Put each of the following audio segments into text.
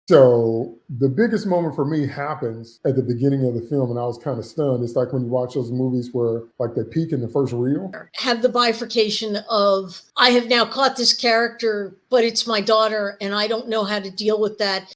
So the biggest moment for me happens at the beginning of the film, and I was kind of stunned. It's like when you watch those movies where like they peak in the first reel. Have the bifurcation of, I have now caught this character, but it's my daughter, and I don't know how to deal with that.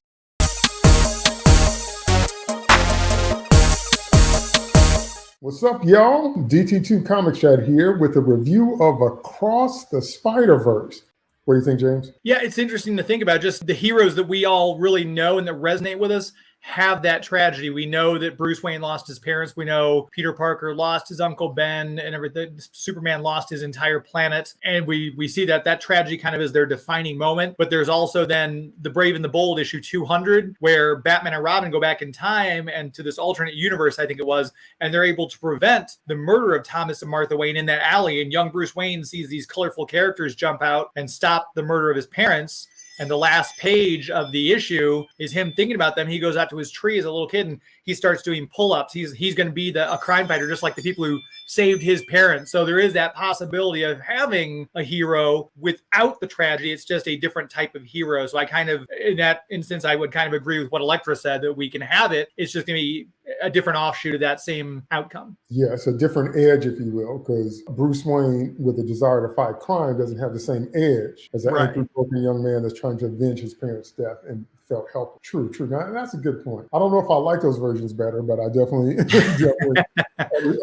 What's up, y'all? DT2 Comic Chat here with a review of Across the SpiderVerse. What do you think, James? Yeah, it's interesting to think about. Just the heroes that we all really know and that resonate with us have that tragedy. We know that Bruce Wayne lost his parents. We know Peter Parker lost his Uncle Ben and everything. Superman lost his entire planet. And we see that tragedy kind of is their defining moment. But there's also then The Brave and the Bold issue 200, where Batman and Robin go back in time and to this alternate universe, I think it was, and they're able to prevent the murder of Thomas and Martha Wayne in that alley. And young Bruce Wayne sees these colorful characters jump out and stop the murder of his parents. And the last page of the issue is him thinking about them. He goes out to his tree as a little kid and he starts doing pull-ups. He's going to be a crime fighter, just like the people who saved his parents. So there is that possibility of having a hero without the tragedy. It's just a different type of hero. So I kind of, in that instance, I would kind of agree with what Elektra said, that we can have it. It's just going to be a different offshoot of that same outcome. Yeah, it's a different edge, if you will, because Bruce Wayne, with a desire to fight crime, doesn't have the same edge as an angry, broken young man that's trying to avenge his parents' death and felt helpless. True. Now, that's a good point. I don't know if I like those versions better, but I definitely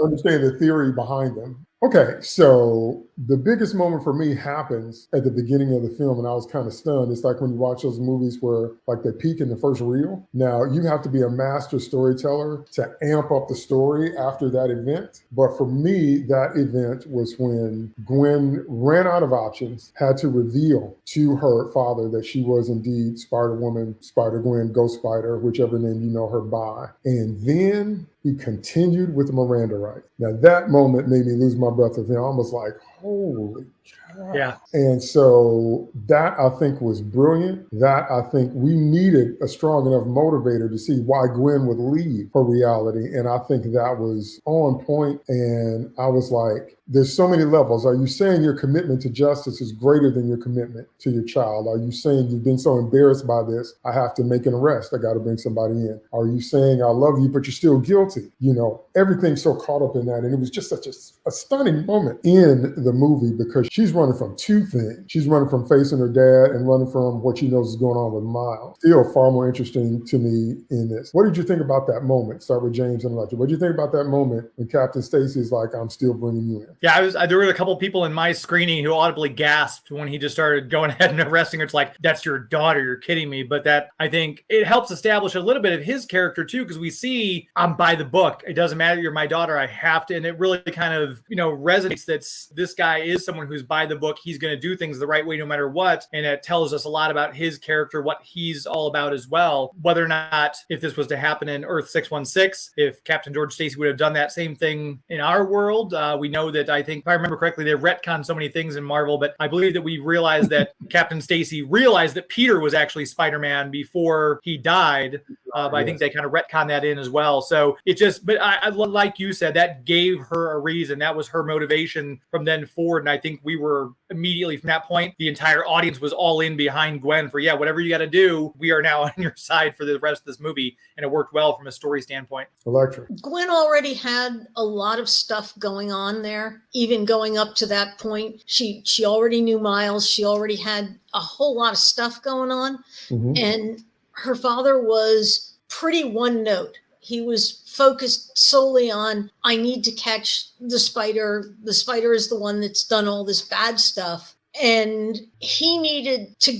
understand the theory behind them. Okay, so the biggest moment for me happens at the beginning of the film, and I was kind of stunned. It's like when you watch those movies where like they peak in the first reel. Now, you have to be a master storyteller to amp up the story after that event. But for me, that event was when Gwen ran out of options, had to reveal to her father that she was indeed Spider-Woman, Spider-Gwen, Ghost Spider, whichever name you know her by. And then he continued with Miranda rights. Now, that moment made me lose my breath. I was like, holy cow. Yeah. And so that, I think, was brilliant. That, I think, we needed a strong enough motivator to see why Gwen would leave her reality. And I think that was on point. And I was like, there's so many levels. Are you saying your commitment to justice is greater than your commitment to your child? Are you saying you've been so embarrassed by this, I have to make an arrest, I got to bring somebody in? Are you saying I love you, but you're still guilty? You know, everything's so caught up in that. And it was just such a stunning moment in the movie, because she's running from two things. She's running from facing her dad and running from what she knows is going on with Miles. Still far more interesting to me in this. What did you think about that moment? Start with James and Elektra. What did you think about that moment when Captain Stacy is like, I'm still bringing you in? Yeah, there were a couple people in my screening who audibly gasped when he just started going ahead and arresting her. It's like, that's your daughter, you're kidding me. But that, I think, it helps establish a little bit of his character too, because we see, I'm by the book. It doesn't matter, you're my daughter, I have to. And it really kind of, resonates that this guy is someone who's by the book. He's going to do things the right way no matter what. And it tells us a lot about his character, what he's all about as well. Whether or not, if this was to happen in Earth 616, if Captain George Stacy would have done that same thing in our world, we know that, I think, if I remember correctly, they retconned so many things in Marvel, but I believe that we realized that Captain Stacy realized that Peter was actually Spider-Man before he died. But I think they kind of retconned that in as well. So it just, but I like you said, that gave her a reason. That was her motivation from then forward. And I think we were immediately from that point, the entire audience was all in behind Gwen for, yeah, whatever you got to do, we are now on your side for the rest of this movie. And it worked well from a story standpoint. Elektra. Gwen already had a lot of stuff going on there. Even going up to that point, she already knew Miles. She already had a whole lot of stuff going on. Mm-hmm. And her father was pretty one note. He was focused solely on, I need to catch the spider. The spider is the one that's done all this bad stuff. And he needed to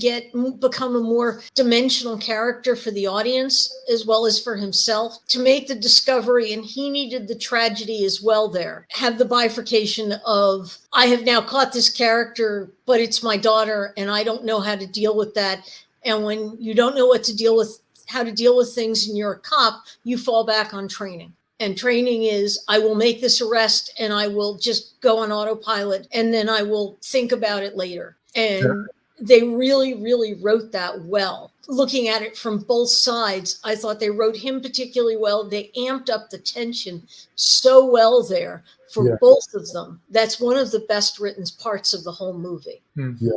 become a more dimensional character for the audience as well as for himself to make the discovery. And he needed the tragedy as well there. Have the bifurcation of, I have now caught this character, but it's my daughter and I don't know how to deal with that. And when you don't know how to deal with things and you're a cop, you fall back on training. And training is, I will make this arrest and I will just go on autopilot and then I will think about it later. And they really, really wrote that well. Looking at it from both sides, I thought they wrote him particularly well. They amped up the tension so well there for both of them. That's one of the best written parts of the whole movie. Yes,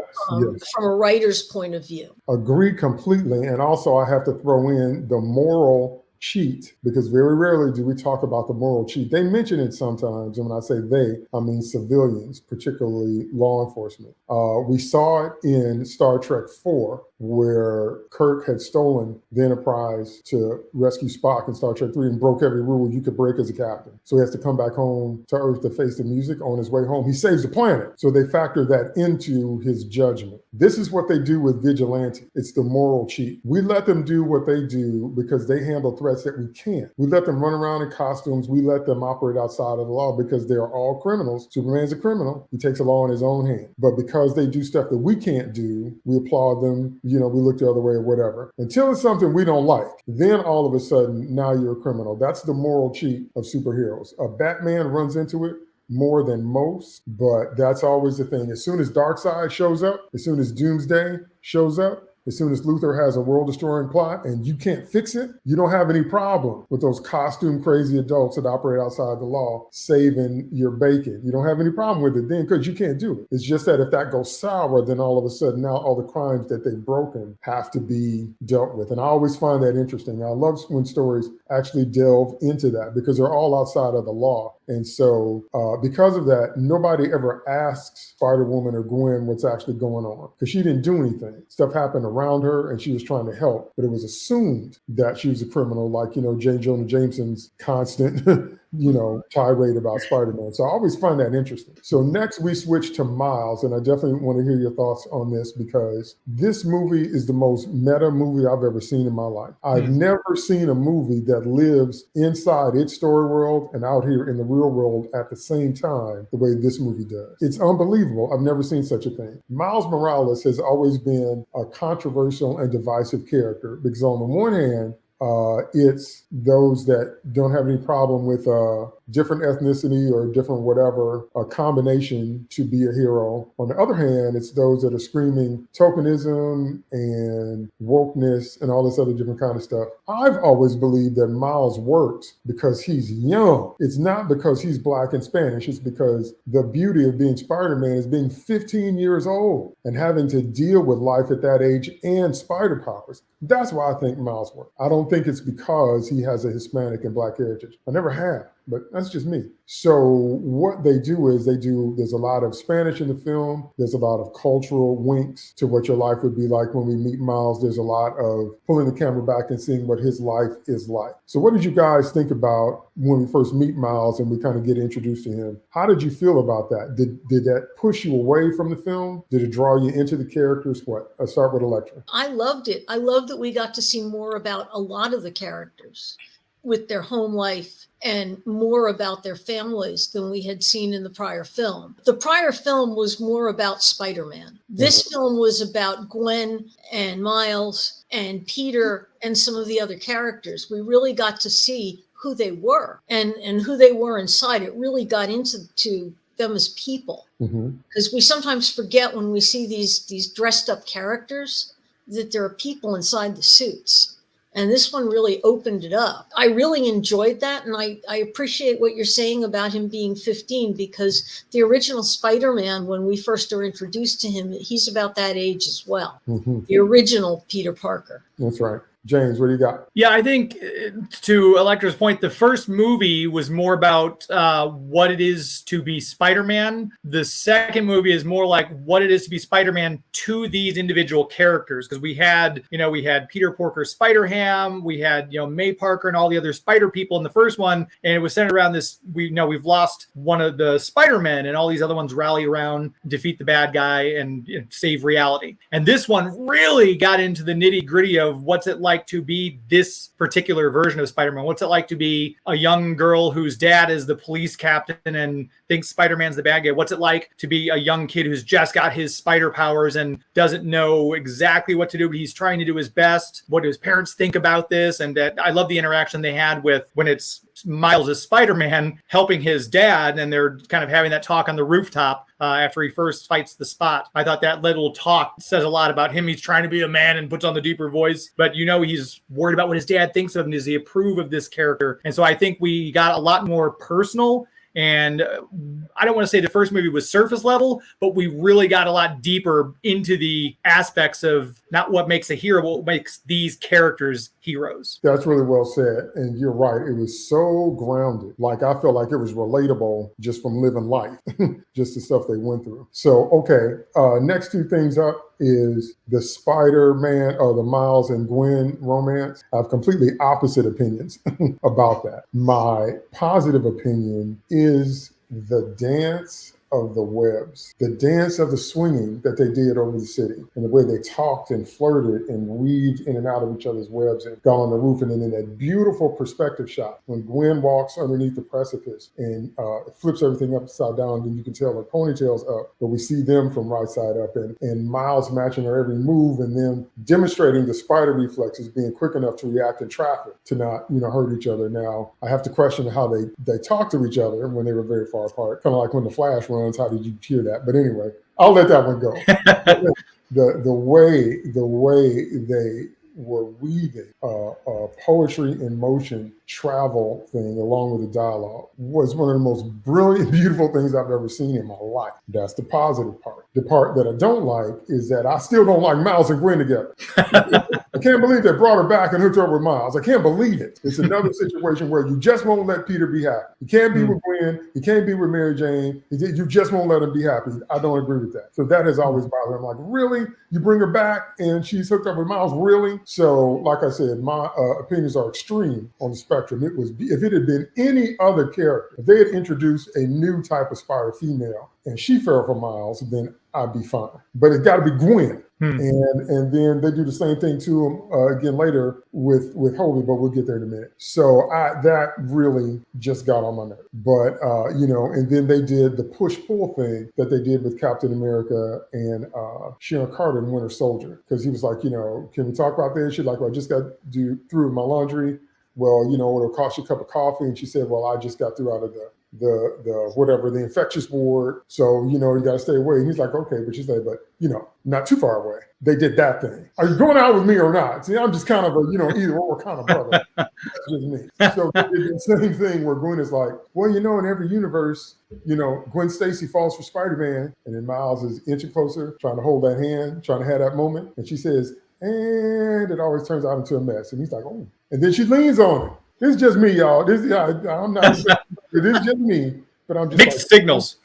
from a writer's point of view. Agree completely. And also I have to throw in the moral cheat, because very rarely do we talk about the moral cheat. They mention it sometimes, and when I say they, I mean civilians, particularly law enforcement. We saw it in Star Trek 4, where Kirk had stolen the Enterprise to rescue Spock in Star Trek 3 and broke every rule you could break as a captain. So he has to come back home to Earth to face the music. On his way home, he saves the planet. So they factor that into his judgment. This is what they do with vigilante. It's the moral cheat. We let them do what they do because they handle threats that we can't. We let them run around in costumes. We let them operate outside of the law because they are all criminals. Superman's a criminal. He takes the law in his own hand. But because they do stuff that we can't do, we applaud them. We look the other way or whatever. Until it's something we don't like, then all of a sudden, now you're a criminal. That's the moral cheat of superheroes. A Batman runs into it more than most, but that's always the thing. As soon as Darkseid shows up, as soon as Doomsday shows up, as soon as Luthor has a world-destroying plot and you can't fix it, you don't have any problem with those costume crazy adults that operate outside the law saving your bacon. You don't have any problem with it then because you can't do it. It's just that if that goes sour, then all of a sudden now all the crimes that they've broken have to be dealt with. And I always find that interesting. I love when stories actually delve into that because they're all outside of the law. And so because of that, nobody ever asks Spider-Woman or Gwen what's actually going on because she didn't do anything. Stuff happened around her and she was trying to help, but it was assumed that she was a criminal, like, J. Jonah Jameson's constant, tirade about Spider-Man. So I always find that interesting. So next we switch to Miles, and I definitely want to hear your thoughts on this because this movie is the most meta movie I've ever seen in my life. I've never seen a movie that lives inside its story world and out here in the real world at the same time the way this movie does. It's unbelievable. I've never seen such a thing. Miles Morales has always been a controversial and divisive character because on the one hand, it's those that don't have any problem with different ethnicity or different whatever, a combination to be a hero. On the other hand, it's those that are screaming tokenism and wokeness and all this other different kind of stuff. I've always believed that Miles works because he's young. It's not because he's Black and Spanish. It's because the beauty of being Spider-Man is being 15 years old and having to deal with life at that age and spider powers. That's why I think Miles works. I don't think it's because he has a Hispanic and Black heritage. I never have, but that's just me. So what they do is there's a lot of Spanish in the film. There's a lot of cultural winks to what your life would be like when we meet Miles. There's a lot of pulling the camera back and seeing what his life is like. So what did you guys think about when we first meet Miles and we kind of get introduced to him? How did you feel about that? Did that push you away from the film? Did it draw you into the characters? What? I'll start with Electra. I loved it. I loved that we got to see more about a lot of the characters with their home life and more about their families than we had seen in the prior film. The prior film was more about Spider-Man. This film was about Gwen and Miles and Peter and some of the other characters. We really got to see who they were and who they were inside. It really got into them as people. Because we sometimes forget when we see these dressed up characters that there are people inside the suits. And this one really opened it up. I really enjoyed that. And I appreciate what you're saying about him being 15, because the original Spider-Man, when we first are introduced to him, he's about that age as well. The original Peter Parker. That's right. James, what do you got? Yeah, I think to Electra's point, the first movie was more about what it is to be Spider-Man. The second movie is more like what it is to be Spider-Man to these individual characters. Because we had Peter Parker, Spider-Ham, we had, May Parker and all the other Spider people in the first one. And it was centered around this, we've lost one of the Spider-Men and all these other ones rally around, defeat the bad guy and save reality. And this one really got into the nitty gritty of what's it like to be this particular version of Spider-Man. What's it like to be a young girl whose dad is the police captain and thinks Spider-Man's the bad guy? What's it like to be a young kid who's just got his spider powers and doesn't know exactly what to do, but he's trying to do his best? What do his parents think about this? And that I love the interaction they had with when it's Miles is Spider-Man helping his dad, and they're kind of having that talk on the rooftop after he first fights the Spot. I thought that little talk says a lot about him. He's trying to be a man and puts on the deeper voice, but he's worried about what his dad thinks of him. Does he approve of this character? And so I think we got a lot more personal. And I don't want to say the first movie was surface level, but we really got a lot deeper into the aspects of not what makes a hero, but what makes these characters heroes. That's really well said. And you're right. It was so grounded. Like, I felt like it was relatable just from living life, just the stuff they went through. So, okay. Next two things up is the Spider-Man or the Miles and Gwen romance. I have completely opposite opinions about that. My positive opinion is the dance of the webs, the dance of the swinging that they did over the city, and the way they talked and flirted and weaved in and out of each other's webs and got on the roof. And then in that beautiful perspective shot when Gwen walks underneath the precipice and flips everything upside down, then you can tell her ponytail's up, but we see them from right side up, and Miles matching her every move, and then demonstrating the spider reflexes, being quick enough to react in traffic to not hurt each other. Now I have to question how they talk to each other when they were very far apart, kind of like when the Flash runs. How did you hear that? But anyway, I'll let that one go. the way they were weaving poetry in motion travel thing along with the dialogue was one of the most brilliant, beautiful things I've ever seen in my life. That's the positive part. The part that I don't like is that I still don't like Miles and Gwen together. I can't believe they brought her back and hooked her up with Miles. I can't believe it. It's another situation where you just won't let Peter be happy. He can't be with Gwen. He can't be with Mary Jane. You just won't let him be happy. I don't agree with that. So that has always bothered me. I'm like, really? You bring her back and she's hooked up with Miles? Really? So like I said, my opinions are extreme on the spectrum. If it had been any other character, if they had introduced a new type of Spider female and she fell for Miles, then I'd be fine. But it's got to be Gwen. And then they do the same thing to him again later with Hobie, but we'll get there in a minute. So that really just got on my nerve. But, and then they did the push-pull thing that they did with Captain America and Sharon Carter in Winter Soldier. Because he was like, can we talk about this? She's like, well, I just got through my laundry. Well, it'll cost you a cup of coffee. And she said, well, I just got through out of the infectious ward. So, you got to stay away. And he's like, okay, but she said, but, not too far away. They did that thing. Are you going out with me or not? See, I'm just kind of a, either or kind of brother. That's just me. So they did the same thing where Gwen is like, well, in every universe, Gwen Stacy falls for Spider-Man. And then Miles is inching closer, trying to hold that hand, trying to have that moment. And she says, and it always turns out into a mess. And he's like, oh. And then she leans on him. This is just me, y'all. I'm not. This is just me. But I'm just mixed signals.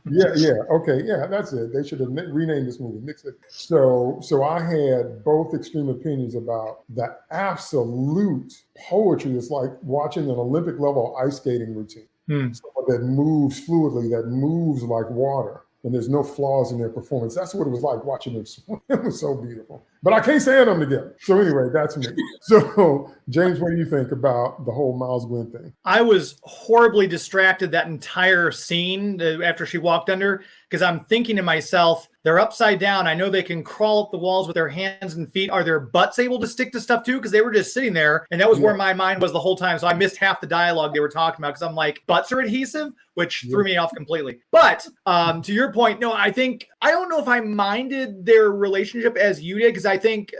Yeah. Okay. Yeah, that's it. They should have renamed this movie Mixed Signals. So I had both extreme opinions about the absolute poetry. It's like watching an Olympic level ice skating routine. Someone that moves fluidly, that moves like water. And there's no flaws in their performance. That's what it was like watching them swim. It was so beautiful. But I can't stand them together. So anyway, that's me. So James, what do you think about the whole Miles Gwen thing? I was horribly distracted that entire scene after she walked under, because I'm thinking to myself, they're upside down. I know they can crawl up the walls with their hands and feet. Are their butts able to stick to stuff too? Because they were just sitting there. And that was where my mind was the whole time. So I missed half the dialogue they were talking about because I'm like, butts are adhesive, which threw me off completely. But to your point, no, I don't know if I minded their relationship as you did, because I think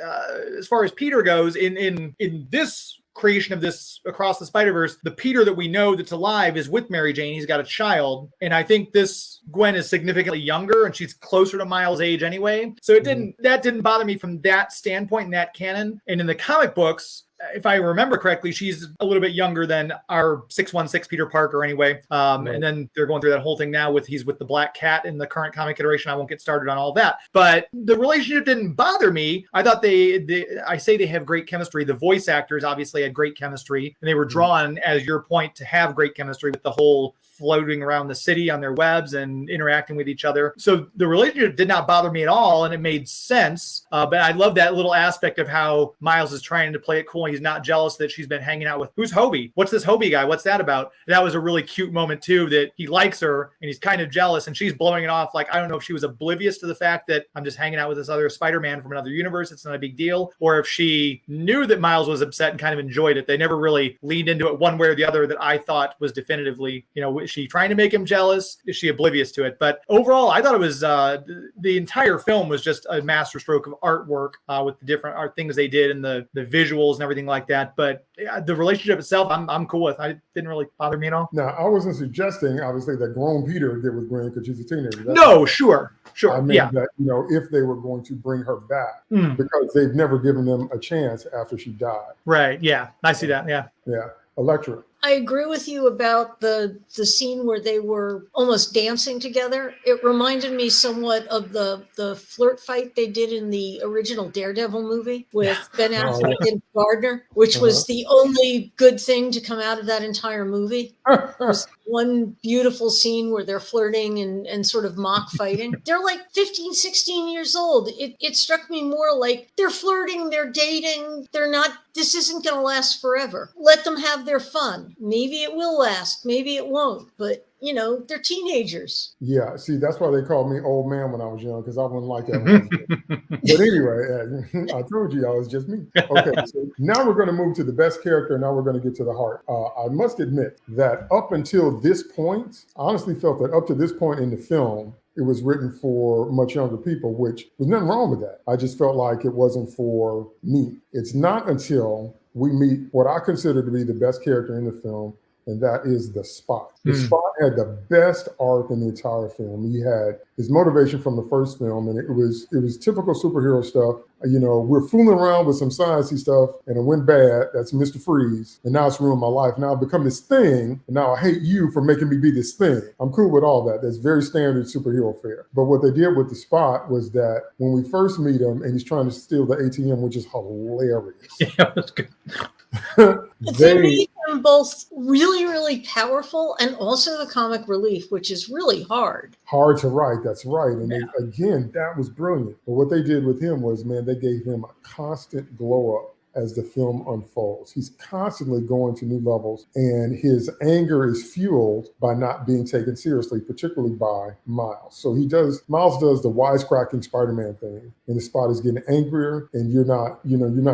as far as Peter goes, in this creation of this Across the Spider-Verse, the Peter that we know that's alive is with Mary Jane. He's got a child. And I think this Gwen is significantly younger and she's closer to Miles' age anyway. So that didn't bother me from that standpoint in that canon. And in the comic books, if I remember correctly, she's a little bit younger than our 616 Peter Parker anyway. And then they're going through that whole thing now he's with the Black Cat in the current comic iteration. I won't get started on all that. But the relationship didn't bother me. I thought I say they have great chemistry. The voice actors obviously had great chemistry. And they were drawn, as your point, to have great chemistry with the whole floating around the city on their webs and interacting with each other. So the relationship did not bother me at all. And it made sense. But I love that little aspect of how Miles is trying to play it cool. he's not jealous that she's been hanging out with, who's Hobie? What's this Hobie guy? What's that about? That was a really cute moment too, that he likes her and he's kind of jealous and she's blowing it off. Like, I don't know if she was oblivious to the fact that I'm just hanging out with this other Spider-Man from another universe. It's not a big deal. Or if she knew that Miles was upset and kind of enjoyed it. They never really leaned into it one way or the other that I thought was definitively, is she trying to make him jealous? Is she oblivious to it? But overall, I thought it was, the entire film was just a masterstroke of artwork with the different art things they did and the visuals and everything like that. But the relationship itself, I'm cool with. I didn't really bother me at all. Now, I wasn't suggesting, obviously, that grown Peter did with Gwen because she's a teenager. No, sure. I mean that, if they were going to bring her back, because they've never given them a chance after she died. Right. Yeah. I see that. Yeah. Yeah. Electra. I agree with you about the scene where they were almost dancing together. It reminded me somewhat of the flirt fight they did in the original Daredevil movie with Ben Affleck and Gardner, which was the only good thing to come out of that entire movie. It was one beautiful scene where they're flirting and sort of mock fighting. They're like 15, 16 years old. It struck me more like they're flirting, they're dating, this isn't going to last forever. Let them have their fun. Maybe it will last, maybe it won't, but they're teenagers. Yeah, see, that's why they called me old man when I was young, because I wasn't like that when I was young. But anyway, I told you I was just me. Okay, so now we're going to move to the best character, and now we're going to get to the heart. I must admit that up until this point, I honestly felt that up to this point in the film, it was written for much younger people, which was nothing wrong with that. I just felt like it wasn't for me. It's not until we meet what I consider to be the best character in the film, and that is the Spot. The Spot had the best arc in the entire film. He had his motivation from the first film, and it was typical superhero stuff. We're fooling around with some sciencey stuff, and it went bad. That's Mr. Freeze, and now it's ruined my life. Now I've become this thing, and now I hate you for making me be this thing. I'm cool with all that. That's very standard superhero fare. But what they did with the Spot was that when we first meet him, and he's trying to steal the ATM, which is hilarious. Yeah, that's good. They made them both really, really powerful, and also the comic relief, which is really hard. Hard to write, that's right. And again, that was brilliant. But what they did with him was, man, they gave him a constant glow up as the film unfolds. He's constantly going to new levels, and his anger is fueled by not being taken seriously, particularly by Miles. So Miles does the wisecracking Spider-Man thing, and the Spot is getting angrier, and you're not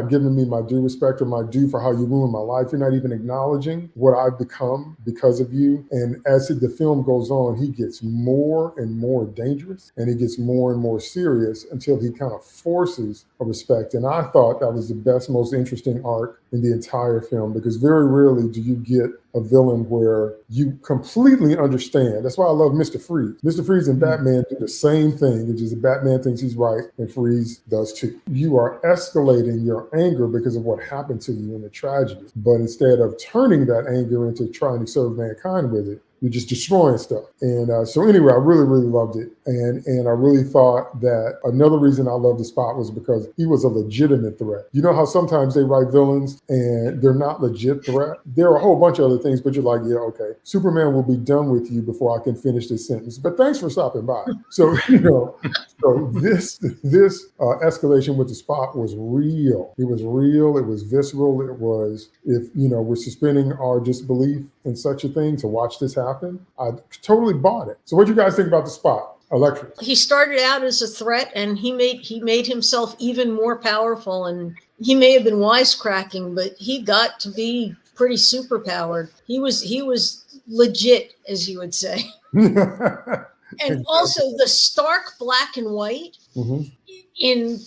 giving me my due respect or my due for how you ruined my life. You're not even acknowledging what I've become because of you. And as the film goes on, he gets more and more dangerous, and he gets more and more serious until he kind of forces a respect. And I thought that was the best, most interesting arc in the entire film, because very rarely do you get a villain where you completely understand. That's why I love Mr. Freeze. Mr. Freeze and Batman do the same thing, which is that Batman thinks he's right and Freeze does too. You are escalating your anger because of what happened to you in the tragedy. But instead of turning that anger into trying to serve mankind with it, you're just destroying stuff. And so anyway, I really, really loved it. And I really thought that another reason I loved the Spot was because he was a legitimate threat. You know how sometimes they write villains and they're not legit threat? There are a whole bunch of other things, but you're like, yeah, okay, Superman will be done with you before I can finish this sentence. But thanks for stopping by. So, so this escalation with the Spot was real. It was real. It was visceral. It was, if, we're suspending our disbelief in such a thing to watch this happen, I totally bought it. So what do you guys think about the Spot? Electra. He started out as a threat, and he made himself even more powerful, and he may have been wisecracking, but he got to be pretty superpowered. He was legit, as you would say. And also the stark black and white in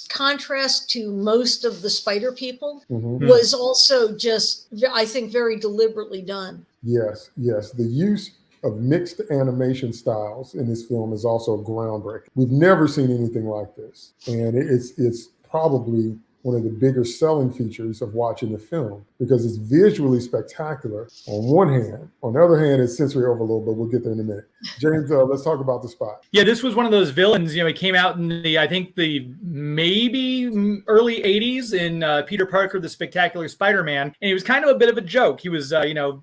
contrast to most of the spider people was also just, I think, very deliberately done. Yes. The use of mixed animation styles in this film is also groundbreaking. We've never seen anything like this. And it's probably one of the bigger selling features of watching the film, because it's visually spectacular on one hand. On the other hand, it's sensory overload, but we'll get there in a minute. James, let's talk about the Spot. Yeah, this was one of those villains. He came out in the maybe early 80s in Peter Parker, the Spectacular Spider-Man, and he was kind of a bit of a joke. He was, the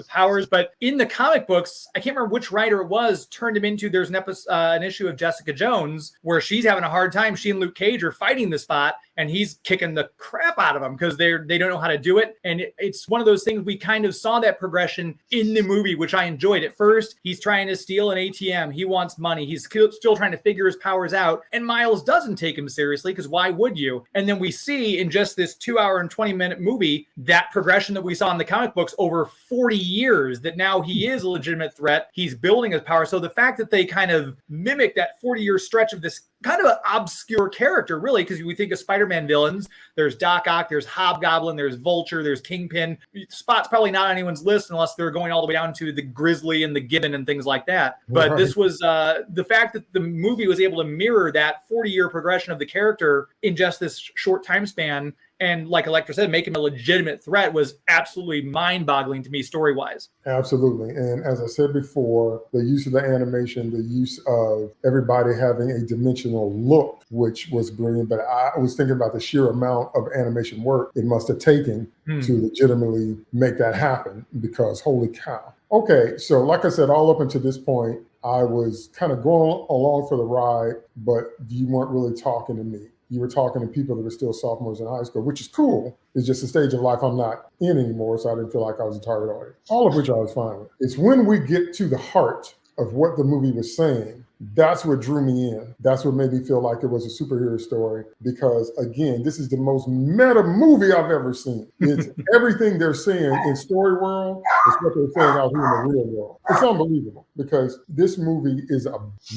powers, but in the comic books, I can't remember which writer it was, turned him into, there's an issue of Jessica Jones where she's having a hard time. She and Luke Cage are fighting the Spot, and he's kicking the crap out of them because they don't know how to do it. And it's one of those things, we kind of saw that progression in the movie, which I enjoyed. At first, he's trying to steal an ATM. He wants money. He's still trying to figure his powers out. And Miles doesn't take him seriously, because why would you? And then we see in just this 2-hour and 20-minute movie that progression that we saw in the comic books over 40 years, that now he is a legitimate threat. He's building his power. So the fact that they kind of mimic that 40-year stretch of this kind of an obscure character, really, because we think of Spider-Man villains, there's Doc Ock, there's Hobgoblin, there's Vulture, there's Kingpin. Spot's probably not on anyone's list unless they're going all the way down to the Grizzly and the Gibbon and things like that. But This was the fact that the movie was able to mirror that 40-year progression of the character in just this short time span. And like Electra said, make him a legitimate threat was absolutely mind-boggling to me story-wise. Absolutely. And as I said before, the use of the animation, the use of everybody having a dimensional look, which was brilliant. But I was thinking about the sheer amount of animation work it must have taken to legitimately make that happen, because holy cow. Okay, so like I said, all up until this point, I was kind of going along for the ride, but you weren't really talking to me. You were talking to people that were still sophomores in high school, which is cool. It's just a stage of life I'm not in anymore, so I didn't feel like I was a target audience. All of which I was fine with. It's when we get to the heart of what the movie was saying, that's what drew me in. That's what made me feel like it was a superhero story, because again, this is the most meta movie I've ever seen. It's everything they're saying in story world is what they're saying out here in the real world. It's unbelievable, because this movie is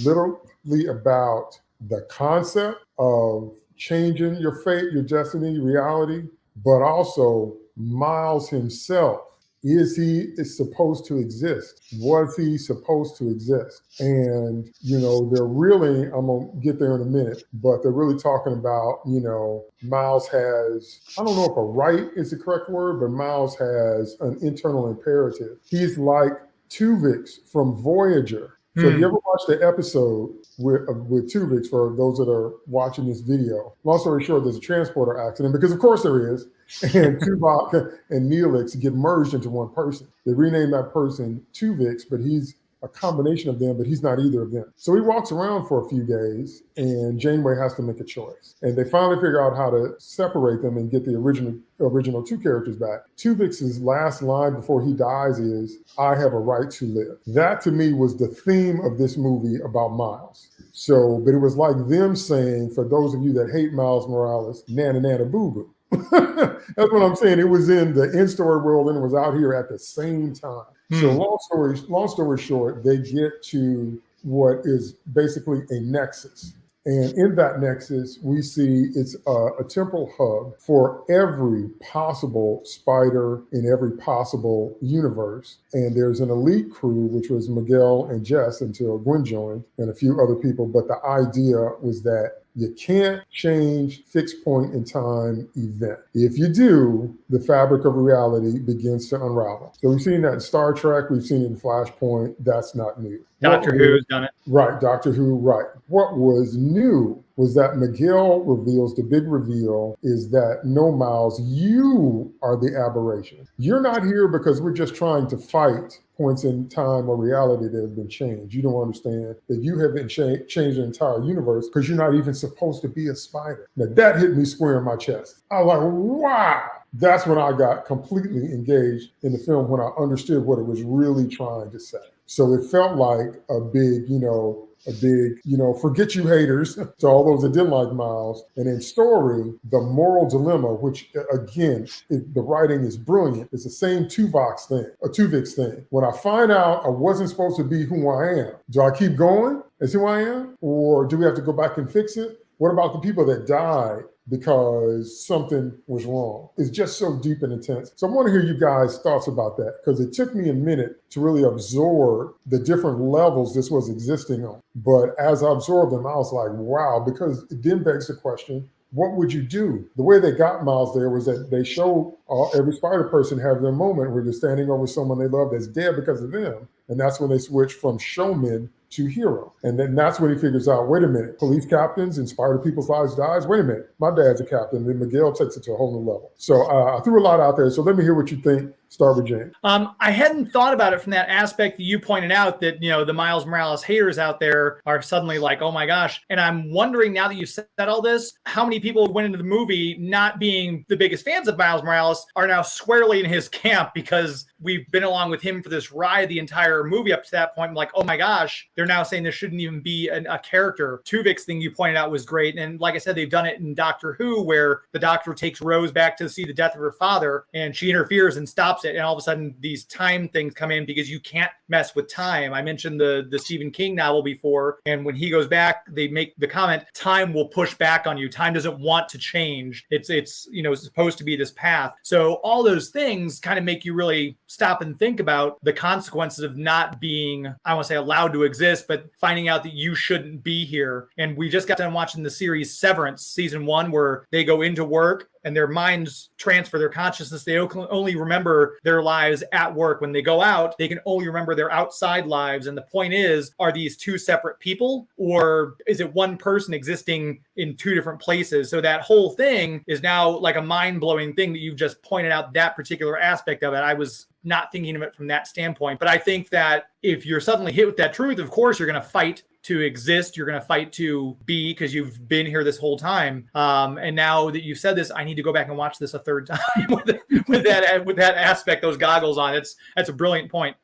literally about the concept of changing your fate, your destiny, reality, but also Miles himself. Is he supposed to exist? Was he supposed to exist? And, they're really, I'm going to get there in a minute, but they're really talking about, Miles has, I don't know if a right is the correct word, but Miles has an internal imperative. He's like Tuvix from Voyager. So if you ever watched the episode with Tuvix, for those that are watching this video, long story short, there's a transporter accident, because of course there is, and Tuvok and Neelix get merged into one person. They rename that person Tuvix, but he's a combination of them, but he's not either of them. So he walks around for a few days, and Janeway has to make a choice. And they finally figure out how to separate them and get the original two characters back. Tuvix's last line before he dies is, "I have a right to live." That to me was the theme of this movie about Miles. So, but it was like them saying, for those of you that hate Miles Morales, nana nana boo boo. That's what I'm saying. It was in the in-story world and it was out here at the same time. So long story short, they get to what is basically a nexus. And in that nexus, we see it's a temporal hub for every possible spider in every possible universe. And there's an elite crew, which was Miguel and Jess until Gwen joined, and a few other people. But the idea was that you can't change fixed point in time event. If you do, the fabric of reality begins to unravel. So we've seen that in Star Trek. We've seen it in Flashpoint. That's not new. Doctor Who's done it. Right, Doctor Who, right. What was new was that Miguel reveals, the big reveal is that, no, Miles, you are the aberration. You're not here because we're just trying to fight points in time or reality that have been changed. You don't understand that you have been changed the entire universe because you're not even supposed to be a spider. Now that hit me square in my chest. I was like, wow. That's when I got completely engaged in the film, when I understood what it was really trying to say. So it felt like a big, forget you haters, to all those that didn't like Miles. And in story, the moral dilemma, which again, the writing is brilliant. It's the same Tuvix thing. When I find out I wasn't supposed to be who I am, do I keep going as who I am? Or do we have to go back and fix it? What about the people that died because something was wrong? It's just so deep and intense. So I want to hear you guys' thoughts about that, because it took me a minute to really absorb the different levels this was existing on. But as I absorbed them, I was like, wow, because it then begs the question, what would you do? The way they got Miles there was that they showed every spider person have their moment where they're standing over someone they love that's dead because of them. And that's when they switched from showmen to hero. And then that's when he figures out, wait a minute, police captains inspire people's lives dies. Wait a minute, my dad's a captain. And then Miguel takes it to a whole new level. So I threw a lot out there. So let me hear what you think. Start with James. I hadn't thought about it from that aspect that you pointed out, that, you know, the Miles Morales haters out there are suddenly like, oh my gosh. And I'm wondering, now that you said all this, how many people who went into the movie not being the biggest fans of Miles Morales are now squarely in his camp, because we've been along with him for this ride the entire movie up to that point. I'm like, oh my gosh, they're now saying this shouldn't even be a character. Tuvik's thing you pointed out was great. And like I said, they've done it in Doctor Who, where the doctor takes Rose back to see the death of her father, and she interferes and stops it. And all of a sudden these time things come in, because you can't mess with time. I mentioned the Stephen King novel before, and when he goes back, they make the comment, time will push back on you. Time doesn't want to change. It's you know, supposed to be this path. So all those things kind of make you really stop and think about the consequences of not being, I won't say allowed to exist, but finding out that you shouldn't be here. And we just got done watching the series Severance season 1, where they go into work and their minds transfer their consciousness. They only remember their lives at work. When they go out, they can only remember their outside lives. And the point is, are these two separate people, or is it one person existing in two different places? So that whole thing is now like a mind-blowing thing that you've just pointed out, that particular aspect of it. I was not thinking of it from that standpoint. But I think that if you're suddenly hit with that truth, of course, you're going to fight to exist. You're going to fight to be, because you've been here this whole time. And now that you've said this, I need to go back and watch this a third time with that aspect, those goggles on. That's a brilliant point.